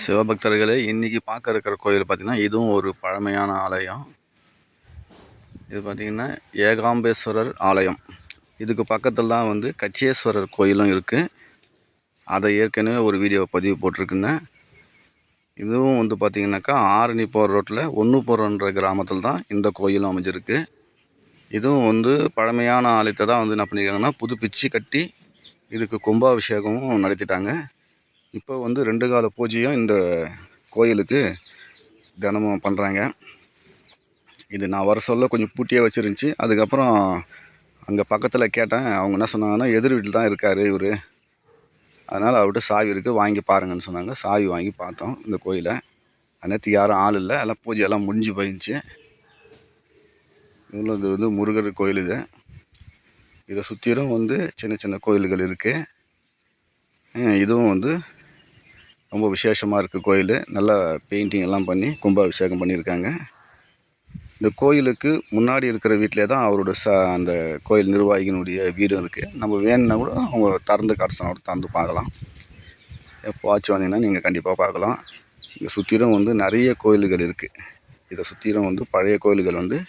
சிவபக்தர்களே, இன்றைக்கி பார்க்க இருக்கிற கோயில் பார்த்திங்கன்னா, இதுவும் ஒரு பழமையான ஆலயம். இது பார்த்திங்கன்னா ஏகாம்பேஸ்வரர் ஆலயம். இதுக்கு பக்கத்தில் தான் வந்து கச்சேஸ்வரர் கோயிலும் இருக்குது. அதை ஏற்கனவே ஒரு வீடியோ பதிவு போட்டிருக்குங்க. இதுவும் வந்து பார்த்திங்கனாக்கா ஆரணி போகிற ரோட்டில் ஒன்றுபுறம்ன்ற கிராமத்தில் தான் இந்த கோயிலும் அமைஞ்சிருக்கு. இதுவும் வந்து பழமையான ஆலயத்தை தான் வந்து என்ன பண்ணியிருக்காங்கன்னா புதுப்பிச்சு கட்டி இதுக்கு கும்பாபிஷேகமும் நடத்திட்டாங்க. இப்போ வந்து 2 கால பூஜையும் இந்த கோயிலுக்கு தினமும் பண்ணுறாங்க. இது நான் வர சொல்ல கொஞ்சம் பூட்டியே வச்சுருந்துச்சி. அதுக்கப்புறம் அங்கே பக்கத்தில் கேட்டேன். அவங்க என்ன சொன்னாங்கன்னா, எதிர் வீட்டில் தான் இருக்கார் இவர், அதனால் அவர்கிட்ட சாவி இருக்குது, வாங்கி பாருங்கன்னு சொன்னாங்க. சாவி வாங்கி பார்த்தோம் இந்த கோயிலை. அன்னைக்கு யாரும் ஆள் இல்லை, எல்லாம் பூஜையெல்லாம் முடிஞ்சு போயிடுச்சு. இதில் இது வந்து முருகர் கோயில். இதை சுற்றிலும் வந்து சின்ன சின்ன கோயில்கள் இருக்குது. இதுவும் வந்து ரொம்ப விசேஷமாக இருக்குது கோயில். நல்லா பெயிண்டிங் எல்லாம் பண்ணி கும்பாபிஷேகம் பண்ணியிருக்காங்க. இந்த கோயிலுக்கு முன்னாடி இருக்கிற வீட்டிலே தான் அவரோட அந்த கோயில் நிர்வாகியினுடைய வீடும் இருக்குது. நம்ம வேணுன்னா கூட அவங்க திறந்து காட்டுறோட திறந்து பார்க்கலாம். எப்போவாச்சும் வந்தீங்கன்னா நீங்கள் கண்டிப்பாக பார்க்கலாம். இங்கே சுற்றிலும் வந்து நிறைய கோயில்கள் இருக்குது. இதை சுற்றிலும் வந்து பழைய கோயில்கள் வந்து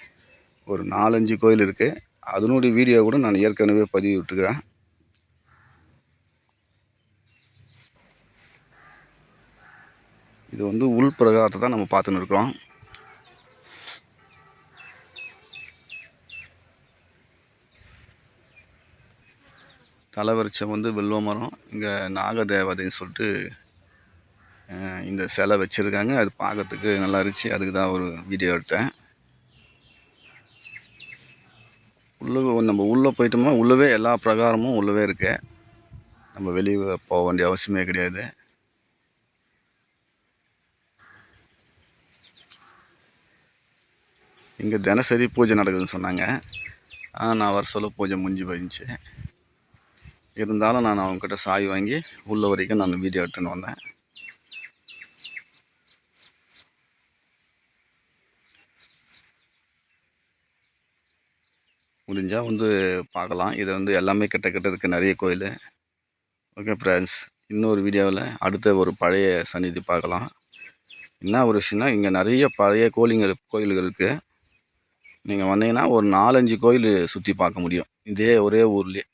ஒரு 4-5 கோயில் இருக்குது. அதனுடைய வீடியோ கூட நான் ஏற்கனவே பதிவு விட்டுக்கிறேன். இது வந்து உள் பிரகாரத்தை தான் நம்ம பார்த்துன்னு இருக்கிறோம். தலைவரிச்சம் வந்து வெல்வ மரம். இங்கே நாகதேவதைன்னு சொல்லிட்டு இந்த சிலை வச்சுருக்காங்க. அது பார்க்கறதுக்கு நல்லா இருந்துச்சு. அதுக்கு தான் ஒரு வீடியோ எடுத்தேன். நம்ம உள்ளே போயிட்டோம்னா உள்ளவே எல்லா பிரகாரமும் உள்ளவே இருக்கு. நம்ம வெளியே போக வேண்டிய அவசியமே கிடையாது. இங்கே தினசரி பூஜை நடக்குதுன்னு சொன்னாங்க. நான் வர சொல்ல பூஜை முடிஞ்சு போயிடுச்சு. இருந்தாலும் நான் அவங்கக்கிட்ட சாவி வாங்கி உள்ள வரைக்கும் நான் வீடியோ எடுத்துன்னு வந்தேன். முடிஞ்சால் வந்து பார்க்கலாம். இது வந்து எல்லாமே கிட்ட இருக்குது நிறைய கோயில். ஓகே ஃப்ரெண்ட்ஸ், இன்னொரு வீடியோவில் அடுத்த ஒரு பழைய சந்நிதி பார்க்கலாம். என்ன ஒரு விஷயம்னா, இங்கே நிறைய பழைய கோயில்கள் இருக்குது. நீங்கள் வந்தீங்கன்னா ஒரு 4-5 கோயில் சுற்றி பார்க்க முடியும் இதே ஒரே ஊர்லேயே.